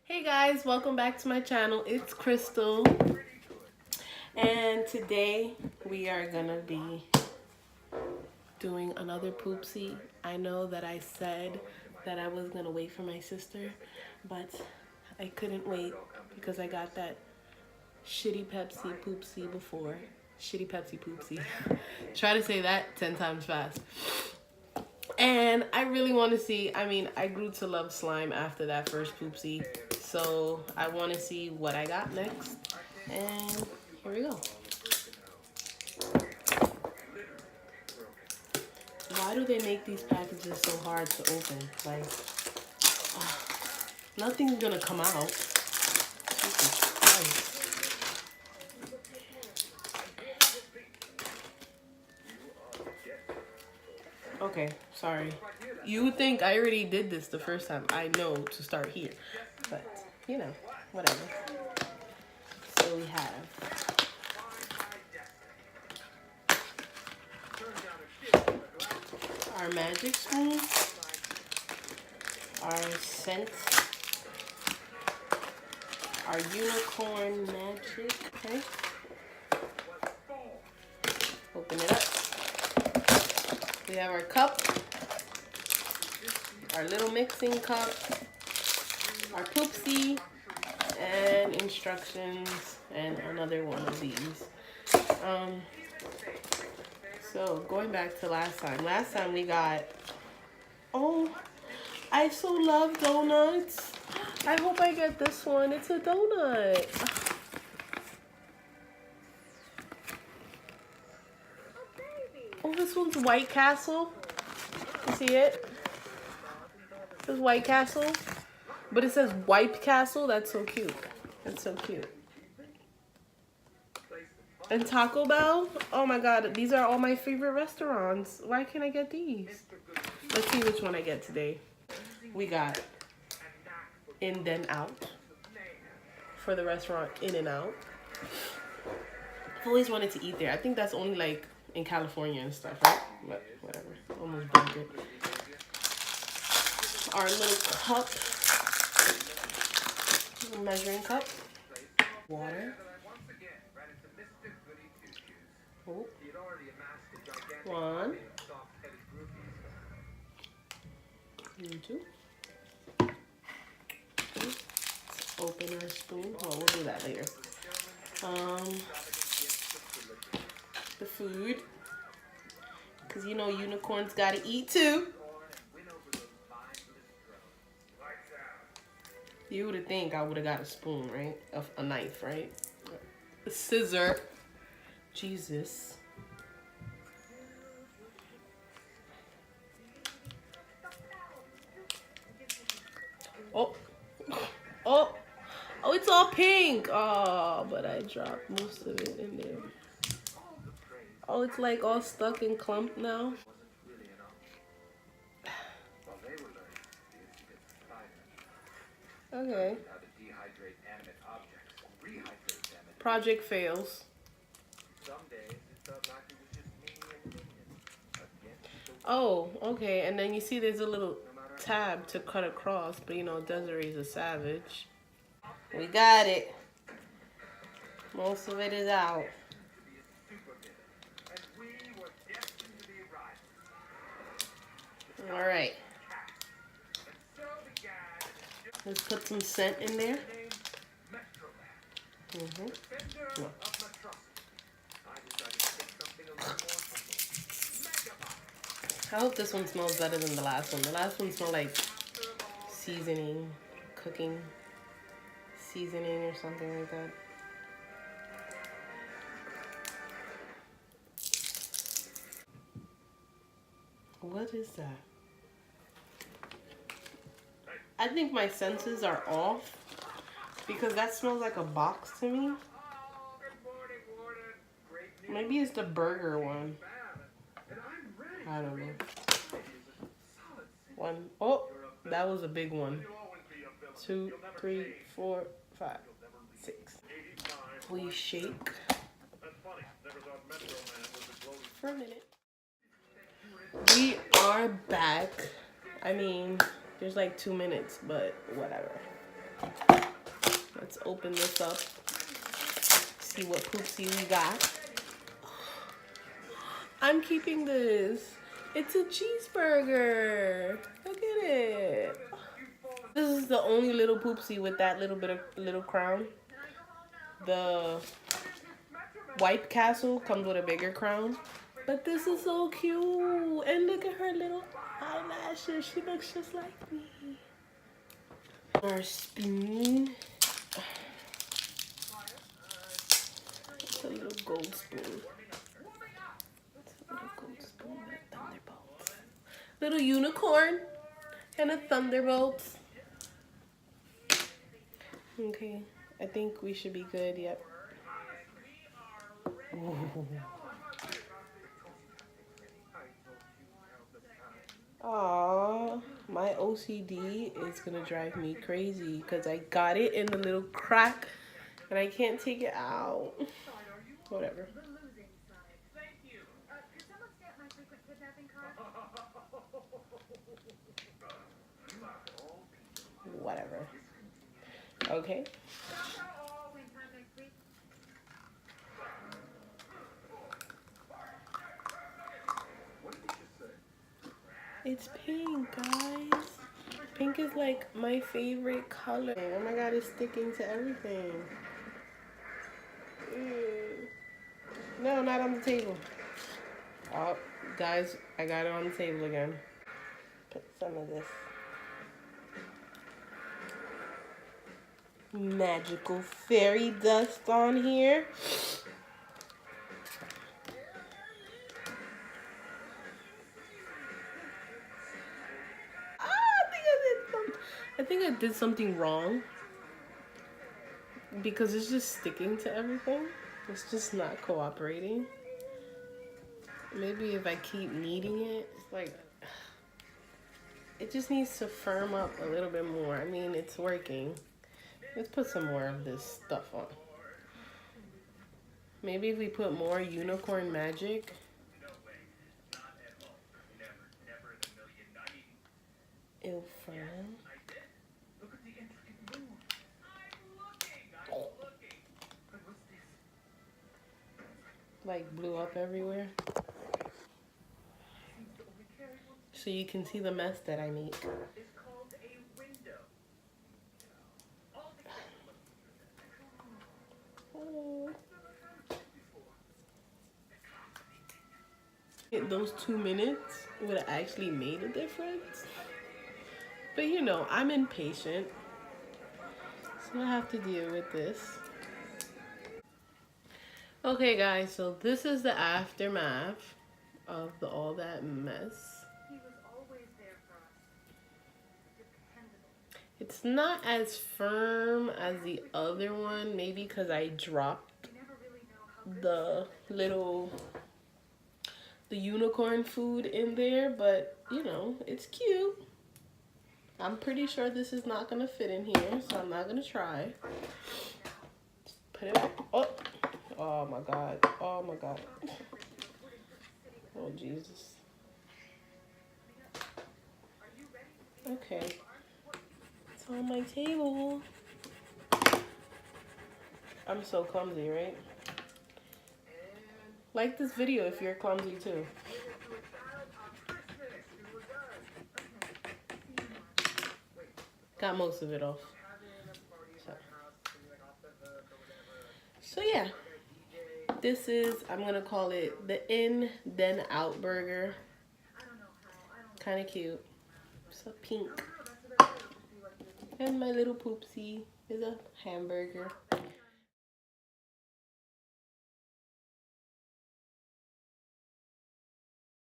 Hey guys, welcome back to my channel. It's Crystal, and today we are gonna be doing another Poopsie. I know that I said that I was gonna wait for my sister, but I couldn't wait because I got that shitty Pepsi Poopsie before. Shitty Pepsi Poopsie. Try to say that 10 times fast. And I really want to see, I grew to love slime after that first Poopsie. So I want to see what I got next. And here we go. Why do they make these packages so hard to open? Like, nothing's gonna come out. Jesus Christ. Okay, sorry. You would think I already did this the first time. I know to start here. But, you know, whatever. So we have our magic spoon, our scent, our unicorn magic, okay? Open it up. We have our cup, our little mixing cup, our Poopsie, and instructions, and another one of these. So going back to last time we got, oh, I so love donuts. I hope I get this one. It's a donut. Oh, this one's White Castle. You see it? It says White Castle, but it says Wipe Castle. That's so cute. That's so cute. And Taco Bell. Oh my God, these are all my favorite restaurants. Why can't I get these? Let's see which one I get today. We got In Then Out for the restaurant In and Out. I've always wanted to eat there. I think that's only like in California and stuff, right? But whatever. Almost broke it. Our little cup, measuring cup, water. Oh. One. And two. Let's open our spoon. Oh, we'll do that later. The food, because you know unicorns gotta eat too. You would think I would have got a spoon, right? A knife, right? A scissor. Jesus. Oh. Oh. Oh, it's all pink. Oh, but I dropped most of it in there. Oh, it's like all stuck and clumped now. Okay. Project fails. Oh, okay. And then you see there's a little tab to cut across, but you know, Desiree's a savage. We got it. Most of it is out. All right. Let's put some scent in there. I hope this one smells better than the last one. The last one smelled like seasoning, cooking seasoning or something like that. What is that? I think my senses are off because that smells like a box to me. Maybe it's the burger one. I don't know. One. Oh, that was a big one. 2, 3, 4, 5, 6. We shake for a minute. We are back. I mean, there's like 2 minutes, but whatever. Let's open this up. See what Poopsie we got. I'm keeping this. It's a cheeseburger. Look at it. This is the only little Poopsie with that little crown. The White Castle comes with a bigger crown. But this is so cute. And look at her little eyelashes. She looks just like me. Our spoon. It's a little gold spoon. It's a little gold spoon with thunderbolts. Little unicorn and a thunderbolt. Okay, I think we should be good. Yep. Ooh. Aww, my OCD is gonna drive me crazy because I got it in the little crack and I can't take it out. Whatever. Whatever. Okay. It's pink, guys. Pink is like my favorite color. Oh my god, it's sticking to everything. No, not on the table. Oh, guys, I got it on the table again. Put some of this magical fairy dust on here. I think I did something wrong because it's just sticking to everything. It's just not cooperating. Maybe if I keep kneading it, it's like it just needs to firm up a little bit more. I mean, it's working. Let's put some more of this stuff on. Maybe if we put more unicorn magic. It'll firm. Like blew up everywhere. So you can see the mess that I make. Those 2 minutes would have actually made a difference. But you know, I'm impatient. So I have to deal with this. Okay guys, so this is the aftermath of all that mess. It's not as firm as the other one, maybe because I dropped the unicorn food in there, but you know, it's cute. I'm pretty sure this is not gonna fit in here, so I'm not gonna try. Put it back. Oh my god. Oh my god. Oh Jesus. Okay. It's on my table. I'm so clumsy, right? Like this video if you're clumsy too. Got most of it off. So yeah. This is, I'm gonna call it the In Then Out burger. Kind of cute. So pink. And my little Poopsie is a hamburger.